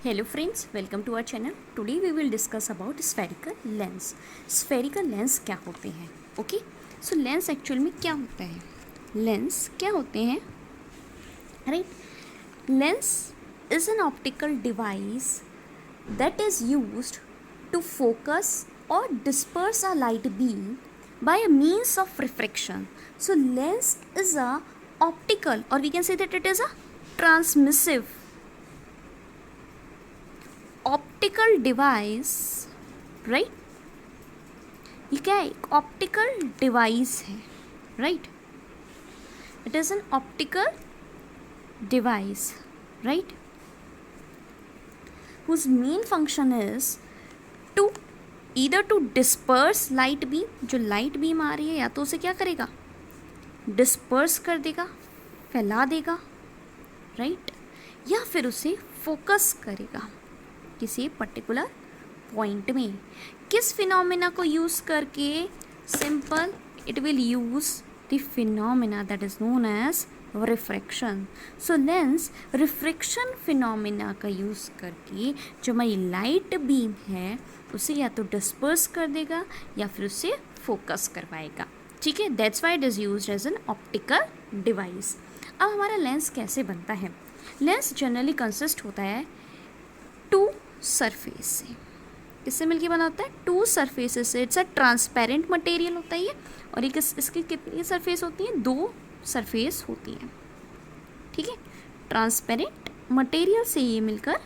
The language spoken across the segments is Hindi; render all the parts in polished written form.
Hello friends, welcome to our channel. Today we will discuss about spherical lens. Spherical lens क्या होते हैं? Okay, so lens actual में क्या होता है? Lens क्या होते हैं? Right? Lens is an optical device that is used to focus or disperse a light beam by a means of refraction. So lens is a optical, or we can say that it is a transmissive optical device, right? ये क्या है? एक ऑप्टिकल डिवाइस है, right? It is an optical device, right? Whose main function is to either to disperse light beam, जो लाइट बीम आ रही है या तो उसे क्या करेगा, डिस्पर्स कर देगा, फैला देगा, राइट? या फिर उसे फोकस करेगा किसी पर्टिकुलर पॉइंट में. किस फिनोमेना को यूज़ करके? Simple, it will use the phenomena that is known as refraction. So lens refraction phenomena का यूज़ करके जो हमारी लाइट बीम है उसे या तो डिस्पर्स कर देगा या फिर उसे फोकस करवाएगा. ठीक है, that's why it is used as an optical device. अब हमारा लेंस कैसे बनता है? लेंस जनरली कंसिस्ट होता है टू सरफेस से. किससे मिलके बना होता है? टू सरफेसेस से. इट्स अ ट्रांसपेरेंट मटेरियल होता है ये. और एक इसकी कितनी सरफेस होती हैं? दो सरफेस होती हैं. ठीक है, ट्रांसपेरेंट मटेरियल से ये मिलकर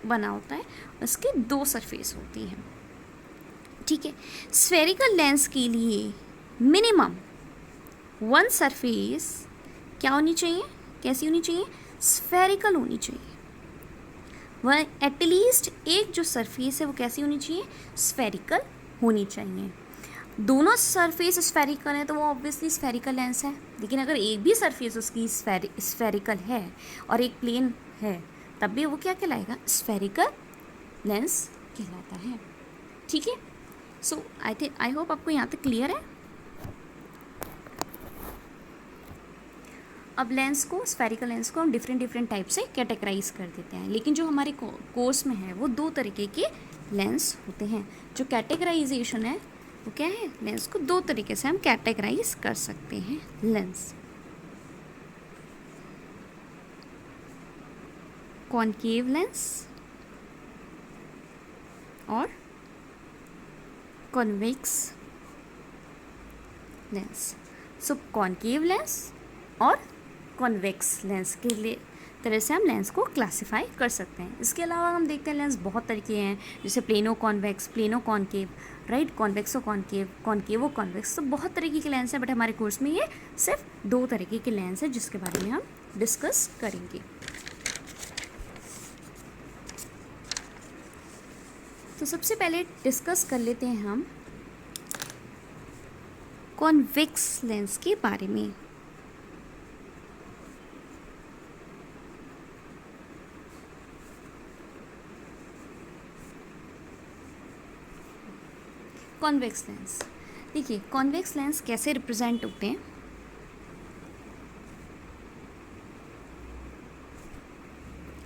बना होता है. इसके दो सरफेस होती हैं. ठीक है, स्फेरिकल लेंस के लिए मिनिमम वन सरफेस क्या होनी चाहिए? कैसी होनी चाहिए? स्फेरिकल होनी चाहिए. वह एटलीस्ट एक जो सरफेस है वो कैसी होनी चाहिए? स्फेरिकल होनी चाहिए. दोनों सरफेस स्फेरिकल है तो वो ऑब्वियसली स्फेरिकल लेंस है. लेकिन अगर एक भी सरफेस उसकी स्फेरिकल है और एक प्लेन है तब भी वो क्या कहलाएगा? स्फेरिकल लेंस कहलाता है. ठीक है, सो आई होप आपको यहाँ तक क्लियर है. अब लेंस को, स्फेरिकल लेंस को हम डिफरेंट टाइप से कैटेगराइज कर देते हैं. लेकिन जो हमारे कोर्स में है वो दो तरीके के लेंस होते हैं. जो कैटेगराइजेशन है वो क्या है? लेंस को दो तरीके से हम कैटेगराइज कर सकते हैं. लेंस कॉनकेव लेंस और कॉन्वेक्स लेंस. सो कॉनकेव लेंस और कॉन्वेक्स लेंस के लिए तरह से हम लेंस को क्लासिफाई कर सकते हैं. इसके अलावा हम देखते हैं लेंस बहुत तरीके हैं, जैसे plano convex, plano concave, right? कॉन्वेक्सो concave, कॉनकेवो convex. तो बहुत तरीके के लेंस हैं, बट हमारे कोर्स में ये सिर्फ दो तरीके के लेंस हैं जिसके बारे में हम डिस्कस करेंगे. तो सबसे पहले डिस्कस कर लेते हैं हम कॉन्वेक्स लेंस के बारे में. कॉन्वेक्स लेंस, देखिए कॉन्वेक्स लेंस कैसे रिप्रेजेंट होते हैं.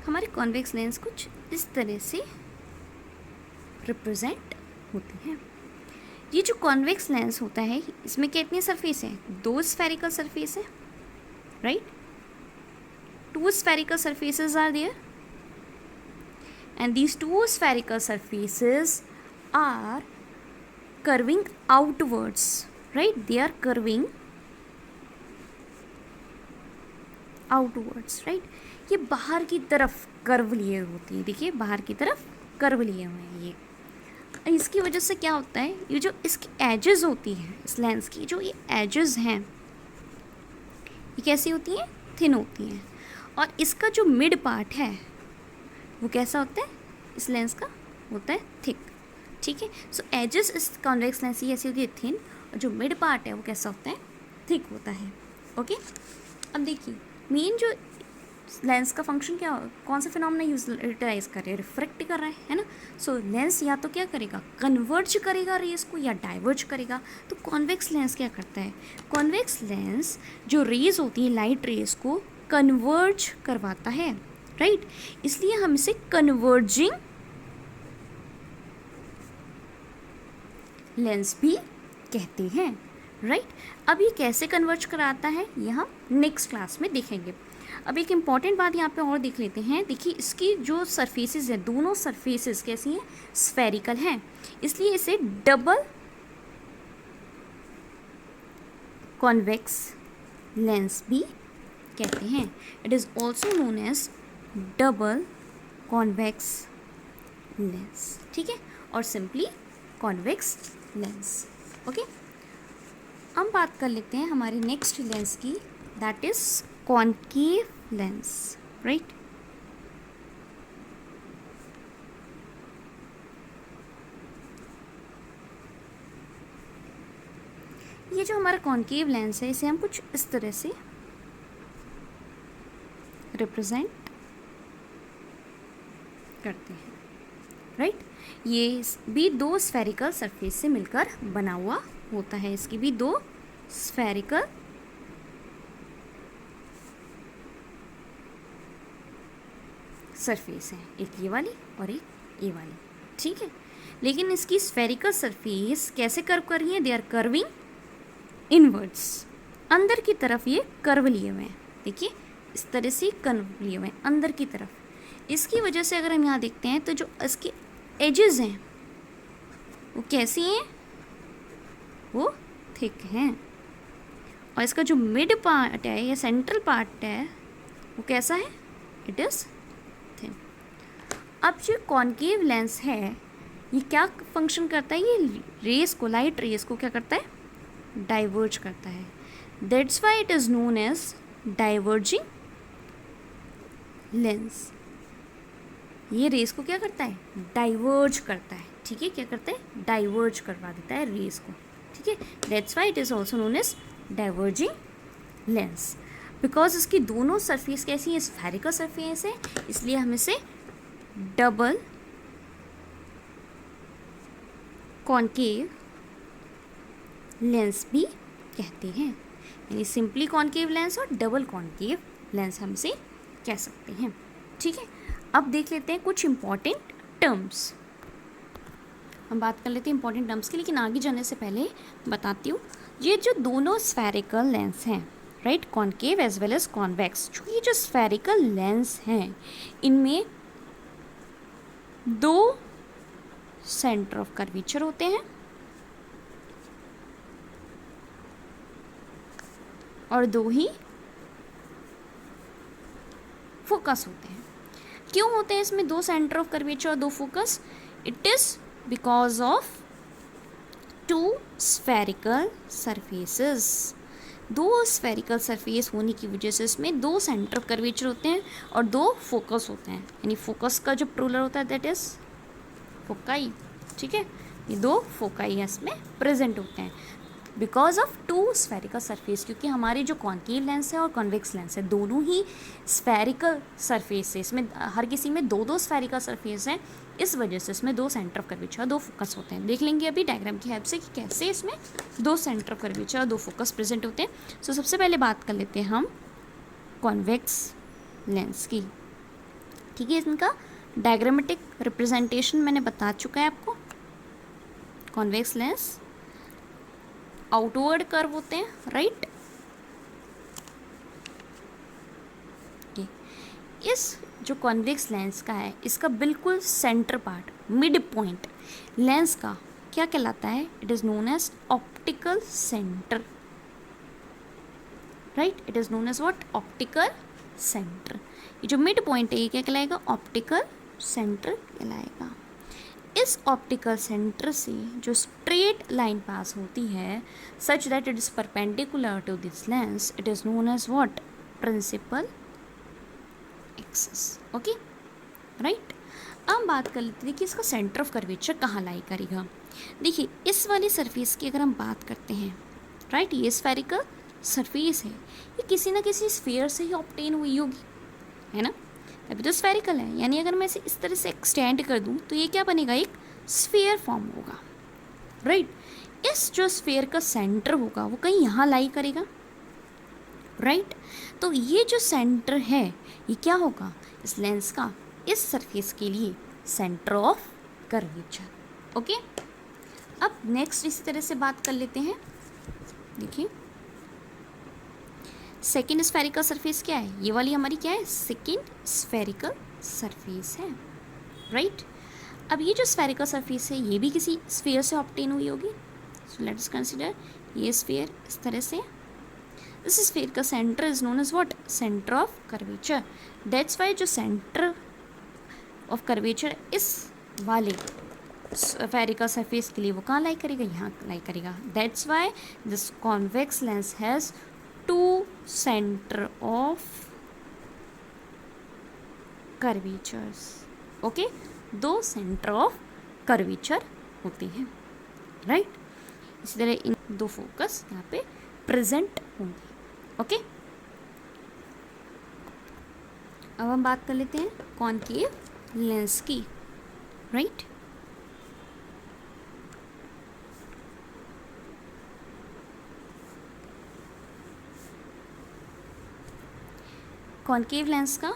हमारे कॉन्वेक्स लेंस कुछ इस तरह से रिप्रेजेंट होते हैं. ये जो कॉन्वेक्स लेंस होता है इसमें कितनी सरफेस है? दो स्फेरिकल सरफेस है, right? Two spherical surfaces are there and these two spherical surfaces are curving outwards, right? They are curving outwards, right? ये बाहर की तरफ कर्व लिए होती है. देखिए बाहर की तरफ कर्व लिए हुए हैं ये. इसकी वजह से क्या होता है? ये जो इसकी एजेस होती हैं इस लेंस की, जो ये एजेस हैं ये कैसी होती हैं? थिन होती हैं. और इसका जो मिड पार्ट है वो कैसा होता है? इस लेंस का होता है थिक. ठीक है, सो एजेस इस कॉन्वेक्स लेंस की ऐसी होती है थिन, और जो मिड पार्ट है वो कैसा होता है? थिक होता है. ओके, अब देखिए मेन जो लेंस का फंक्शन क्या, कौन सा फिनोमेना यूटिलाइज कर रहे हैं? रिफ्रेक्ट कर रहे हैं, है ना? सो लेंस या तो क्या करेगा? कन्वर्ज करेगा रेस को या डाइवर्ज करेगा. तो कॉन्वेक्स लेंस क्या करता है? कॉन्वेक्स लेंस जो रेज होती है लाइट रेस को कन्वर्ज करवाता है. राइट, इसलिए हम इसे कन्वर्जिंग लेंस भी कहते हैं, राइट। अब ये कैसे कन्वर्ज कराता है ये हम नेक्स्ट क्लास में देखेंगे। अब एक इम्पॉर्टेंट बात यहाँ पे और देख लेते हैं। देखिए इसकी जो सरफेसेस है, दोनों सरफेसेस कैसी हैं, स्फेरिकल हैं, इसलिए इसे डबल कॉन्वेक्स लेंस भी कहते हैं। It is also known as double convex lens, ठीक है, और सिंपली कॉन्वेक्स लेंस। ओके, हम बात कर लेते हैं हमारे नेक्स्ट लेंस की, that is concave lens, right. ये जो हमारा कॉनकेव लेंस है इसे हम कुछ इस तरह से रिप्रेजेंट करते हैं, राइट। ये भी दो स्फेरिकल सरफेस से मिलकर बना हुआ होता है। इसकी भी दो स्फेरिकल सरफेस है, एक ये वाली और एक ये वाली, ठीक है। लेकिन इसकी स्फेरिकल सरफेस कैसे कर्व कर रही है, दे आर कर्विंग इनवर्ड्स, अंदर की तरफ ये कर्व लिए हुए हैं। देखिए इस तरह से कर्व लिए हुए हैं अंदर की तरफ। इसकी वजह से अगर हम यहाँ देखते हैं तो जो इसके एजेस हैं वो कैसी हैं, वो थिक हैं, और इसका जो मिड पार्ट है या सेंट्रल पार्ट है वो कैसा है, इट इज़ थिन। अब जो कॉनकेव लेंस है ये क्या फंक्शन करता है, ये रेस को, लाइट रेस को क्या करता है, डाइवर्ज करता है। That's why it is known as diverging lens. ये रेस को क्या करता है, डाइवर्ज करता है, ठीक है, क्या करता है, डाइवर्ज करवा देता है रेस को, ठीक है। That's why it is also known as diverging lens. Because इसकी दोनों सरफेस कैसी है, स्फेरिकल सरफेस है, इसलिए हम इसे डबल कॉनकेव लेंस भी कहते हैं। यानी सिंपली कॉनकेव लेंस और डबल कॉनकेव लेंस हम इसे कह सकते हैं, ठीक है। अब देख लेते हैं कुछ इंपॉर्टेंट टर्म्स। हम बात कर लेते हैं इंपॉर्टेंट टर्म्स की, लेकिन आगे जाने से पहले बताती हूँ ये जो दोनों स्फेरिकल लेंस हैं, right, concave as well as convex, जो ये जो स्फेरिकल लेंस हैं इनमें दो सेंटर ऑफ कर्वेचर होते हैं और दो ही फोकस होते हैं। क्यों होते हैं इसमें दो सेंटर ऑफ कर्वेचर और दो focus, it is because of two spherical surfaces. दो स्फेरिकल सरफेस होने की वजह से इसमें दो सेंटर ऑफ कर्वेचर होते हैं और दो फोकस होते हैं। यानी फोकस का जो प्लूरल होता है दैट इज फोकाई, ठीक है। ये दो फोकाई इसमें प्रेजेंट होते हैं because of two spherical surface, क्योंकि हमारी जो कॉनकेव लेंस है और कॉन्वेक्स लेंस है दोनों ही स्फेरिकल सरफेस है। इसमें हर किसी में दो दो स्फेरिकल सरफेस हैं, इस वजह से इसमें दो सेंटर ऑफ कर्वेचर दो फोकस होते हैं। देख लेंगे अभी डायग्राम की हेल्प से कि कैसे इसमें दो सेंटर ऑफ कर्वेचर दो फोकस प्रेजेंट होते हैं। सो सबसे पहले बात कर लेते हैं हम कॉन्वेक्स लेंस की, ठीक है। इनका डायग्रामेटिक रिप्रेजेंटेशन मैंने बता चुका है आपको। कॉन्वेक्स लेंस आउटवर्ड कर्व होते हैं, राइट। इस जो कॉन्वेक्स लेंस का है इसका बिल्कुल centre part, mid point lens का क्या कहलाता है, it is known as optical centre, right. It is known as what, optical centre. ये जो मिड पॉइंट है ये क्या कहलाएगा, ऑप्टिकल सेंटर कहलाएगा। इस ऑप्टिकल सेंटर से जो स्ट्रेट लाइन पास होती है such that it is perpendicular to this lens, it is known as what, principal axis, okay, right. अब बात कर लेते हैं कि इसका सेंटर ऑफ कर्वेचर कहाँ लाई करेगा। देखिए इस वाली सरफेस की अगर हम बात करते हैं, राइट, ये स्फेरिकल सरफेस है, ये किसी ना किसी स्फीयर से ही ऑब्टेन हुई होगी, है ना, तभी तो स्फेरिकल है। यानी अगर मैं इसे इस तरह से एक्सटेंड कर दूं तो ये क्या बनेगा, एक स्फीयर फॉर्म होगा, राइट। इस जो स्फीयर का सेंटर होगा वो कहीं यहाँ लाई करेगा, राइट। तो ये जो सेंटर है ये क्या होगा, इस लेंस का इस सरफेस के लिए सेंटर ऑफ कर्वेचर। ओके, अब नेक्स्ट इसी तरह से बात कर लेते हैं। देखिए सेकेंड स्फेरिकल सरफेस क्या है, ये वाली हमारी क्या है, सेकेंड स्फेरिकल सरफेस है, राइट। अब ये जो स्फेरिकल सरफेस है ये भी किसी स्फीयर से ऑब्टेन हुई होगी। सो लेट अस कंसीडर ये स्फीयर इस तरह से, दिस स्फीयर का centre is known as what, centre of curvature. That's why जो सेंटर ऑफ कर्वेचर इस वाले स्फेरिकल सरफेस के लिए वो कहाँ लाई करेगा, यहाँ लाई करेगा। That's why this convex lens has two centre of curvatures. Okay, दो सेंटर ऑफ कर्वेचर होते हैं, राइट। इसी तरह इन दो फोकस यहाँ पे प्रेजेंट होंगे। ओके, अब हम बात कर लेते हैं कॉनकेव लेंस की, राइट। कॉनकेव लेंस का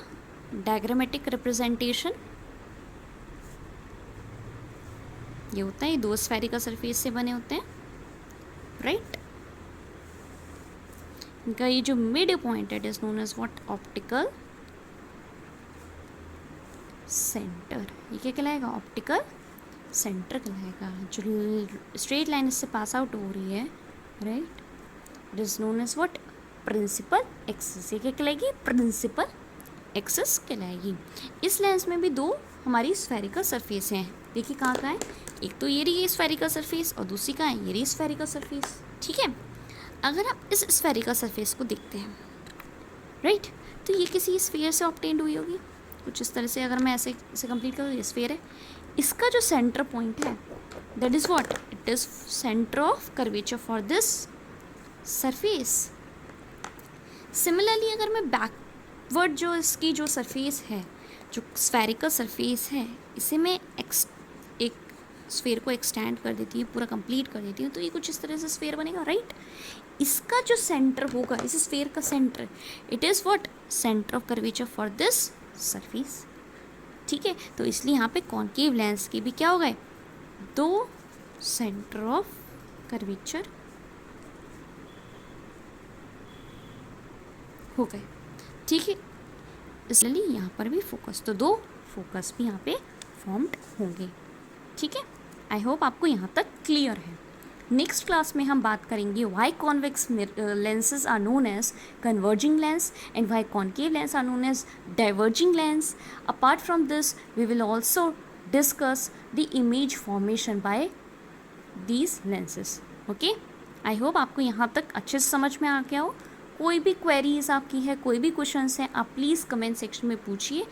डायग्रामेटिक रिप्रेजेंटेशन ये होता है, दो स्फेरिकल सरफेस से बने होते हैं, राइट। इनका ये जो मिड पॉइंट है it is known as what, optical centre. ये क्या कहलाएगा, ऑप्टिकल सेंटर कहलाएगा। जो स्ट्रेट लाइन इससे पास आउट हो रही है, right, it is known as what, principal axis. ये क्या कहलाएगी, प्रिंसिपल एक्सिस कहलाएगी। इस लेंस में भी दो हमारी स्फेरिकल सरफेस हैं। देखिए कहाँ कहाँ है, एक तो ये रही स्फेरिकल सरफेस और दूसरी कहाँ है, ये रही स्फेरिकल सरफेस, ठीक है। अगर आप इस स्फेरिकल सरफेस को देखते हैं, राइट, तो ये किसी स्फीयर से ऑब्टेन्ड हुई होगी कुछ इस तरह से। अगर मैं ऐसे इसे कंप्लीट करूँ, ये स्फीयर है, इसका जो सेंटर पॉइंट है that is what, it is centre of curvature for this surface. Similarly अगर मैं बैकवर्ड जो इसकी जो सरफेस है, जो स्फेरिकल सरफेस है, इसे मैं एक स्फीयर को एक्सटेंड कर देती हूँ, पूरा कंप्लीट कर देती हूँ, तो ये कुछ इस तरह से स्फीयर बनेगा, राइट। इसका जो सेंटर होगा, इस स्फीयर का centre, it is what, centre of curvature for this surface, ठीक है। तो इसलिए यहाँ पे कॉनकेव लेंस के भी क्या हो गए, दो सेंटर ऑफ कर्वेचर हो गए, ठीक है। इसलिए यहाँ पर भी फोकस, तो दो फोकस भी यहाँ पे फॉर्म्ड होंगे, ठीक है। आई होप आपको यहाँ तक क्लियर है। नेक्स्ट क्लास में हम बात करेंगे why convex lenses are known as converging lens and why concave lens are known as diverging lens. Apart from this, we will also discuss the image formation by these lenses. Okay? I hope आपको यहाँ तक अच्छे से समझ में आ गया हो। कोई भी क्वेरीज आपकी है, कोई भी क्वेश्चंस हैं, आप प्लीज़ कमेंट सेक्शन में पूछिए,